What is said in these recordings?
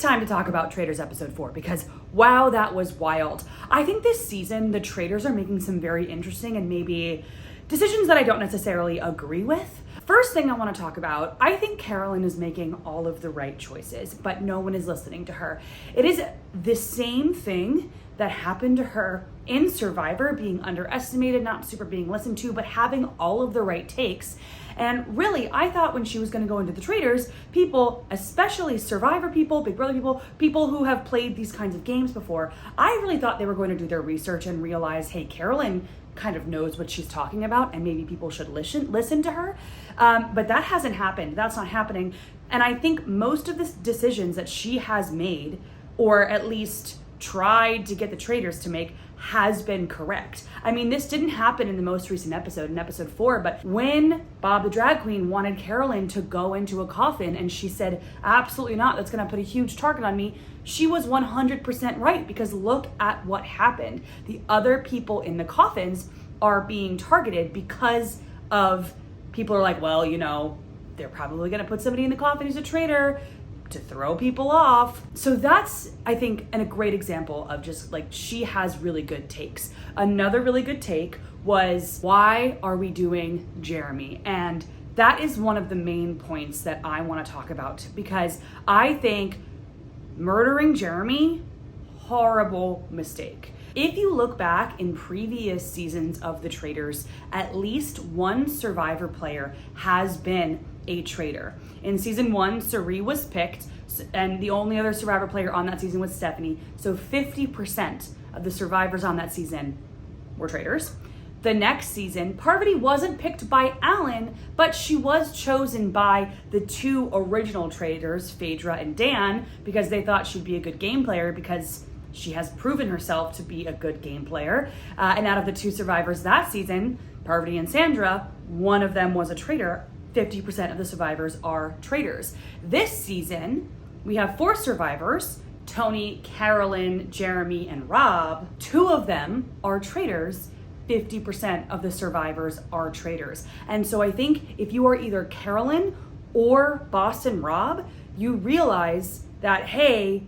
time to talk about Traitors episode 4 because wow, that was wild. I think this season, the Traitors are making some very interesting and maybe decisions that I don't necessarily agree with. First thing I want to talk about, I think Carolyn is making all of the right choices, but no one is listening to her. It is the same thing that happened to her in Survivor, being underestimated, not super being listened to, but having all of the right takes. And really, I thought when she was going to go into the Traitors, people, especially Survivor people, Big Brother people, people who have played these kinds of games before, I really thought they were going to do their research and realize, hey, Carolyn kind of knows what she's talking about and maybe people should listen to her. But that hasn't happened. That's not happening. And I think most of the decisions that she has made, or at least tried to get the Traitors to make, has been correct. I mean, this didn't happen in the most recent episode, in episode 4, but when Bob the Drag Queen wanted Carolyn to go into a coffin and she said, absolutely not, that's gonna put a huge target on me, she was 100% right, because look at what happened. The other people in the coffins are being targeted because of people are like, well, you know, they're probably gonna put somebody in the coffin who's a traitor to throw people off. So that's, I think, a great example of just like, she has really good takes. Another really good take was, why are we doing Jeremy? And that is one of the main points that I want to talk about, because I think murdering Jeremy, horrible mistake. If you look back in previous seasons of the Traitors, at least one Survivor player has been a traitor. In season 1, Cirie was picked, and the only other Survivor player on that season was Stephanie. So 50% of the survivors on that season were traitors. The next season, Parvati wasn't picked by Alan, but she was chosen by the 2 original traitors, Phaedra and Dan, because they thought she'd be a good game player because she has proven herself to be a good game player. And out of the 2 survivors that season, Parvati and Sandra, one of them was a traitor. 50% of the survivors are traitors. This season, we have 4 survivors, Tony, Carolyn, Jeremy, and Rob. 2 of them are traitors. 50% of the survivors are traitors. And so I think if you are either Carolyn or Boston Rob, you realize that, hey,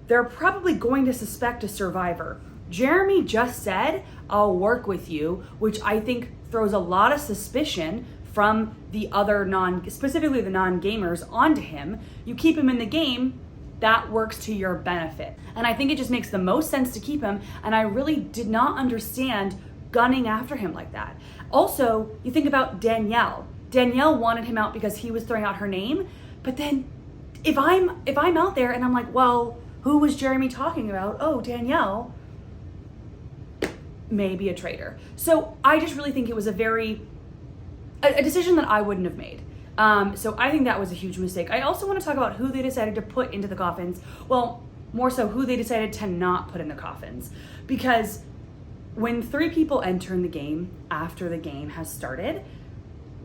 they're probably going to suspect a survivor. Jeremy just said, I'll work with you, which I think throws a lot of suspicion from the other specifically the non-gamers onto him. You keep him in the game, that works to your benefit. And I think it just makes the most sense to keep him. And I really did not understand gunning after him like that. Also, you think about Danielle. Danielle wanted him out because he was throwing out her name. But then if I'm out there and I'm like, well, who was Jeremy talking about? Oh, Danielle. Maybe a traitor. So I just really think it was a decision that I wouldn't have made. So I think that was a huge mistake. I also want to talk about who they decided to put into the coffins. Well, more so who they decided to not put in the coffins. Because when 3 people enter in the game after the game has started,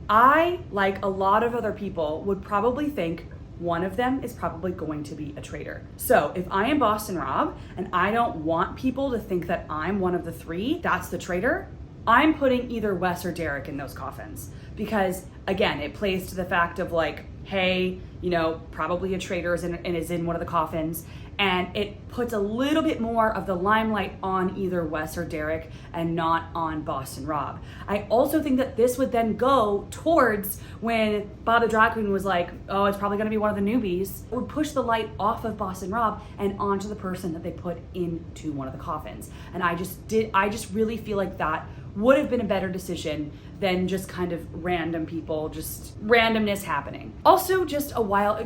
I, like a lot of other people, would probably think one of them is probably going to be a traitor. So if I am Boston Rob and I don't want people to think that I'm one of the 3, that's the traitor, I'm putting either Wes or Derek in those coffins. Because again, it plays to the fact of like, hey, you know, probably a traitor is in one of the coffins. And it puts a little bit more of the limelight on either Wes or Derek and not on Boston Rob. I also think that this would then go towards when Bob the Drag Queen was like, oh, it's probably gonna be one of the newbies. It would push the light off of Boston Rob and onto the person that they put into one of the coffins. And I just really feel like that would have been a better decision than just kind of random people, just randomness happening. Also, just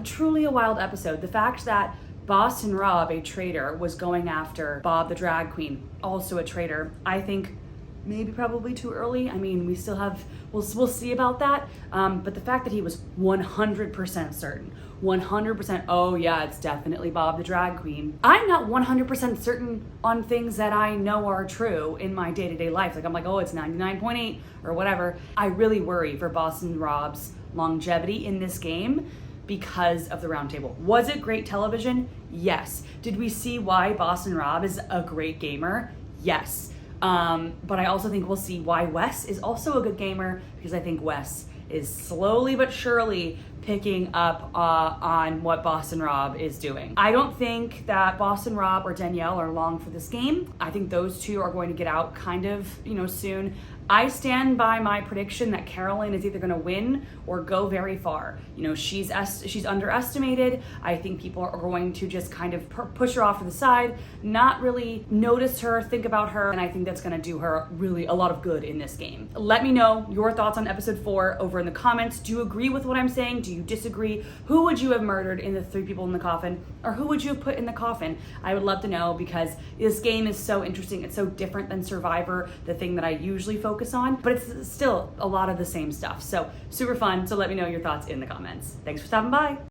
truly a wild episode. The fact that Boston Rob, a traitor, was going after Bob the Drag Queen, also a traitor, I think maybe probably too early. I mean, we still have, we'll see about that. But the fact that he was 100% certain, 100%, oh yeah, it's definitely Bob the Drag Queen. I'm not 100% certain on things that I know are true in my day-to-day life. Like I'm like, oh, it's 99.8 or whatever. I really worry for Boston Rob's longevity in this game because of the round table. Was it great television? Yes. Did we see why Boston Rob is a great gamer? Yes. But I also think we'll see why Wes is also a good gamer, because I think Wes is slowly but surely picking up on what Boston Rob is doing. I don't think that Boston Rob or Danielle are long for this game. I think those two are going to get out kind of, soon. I stand by my prediction that Caroline is either going to win or go very far. She's underestimated. I think people are going to just kind of push her off to the side, not really notice her, think about her, and I think that's going to do her really a lot of good in this game. Let me know your thoughts on episode 4 over in the comments. Do you agree with what I'm saying? Do you disagree? Who would you have murdered in the 3 people in the coffin? Or who would you have put in the coffin? I would love to know, because this game is so interesting. It's so different than Survivor, the thing that I usually focus on, but it's still a lot of the same stuff. So super fun. So let me know your thoughts in the comments. Thanks for stopping by.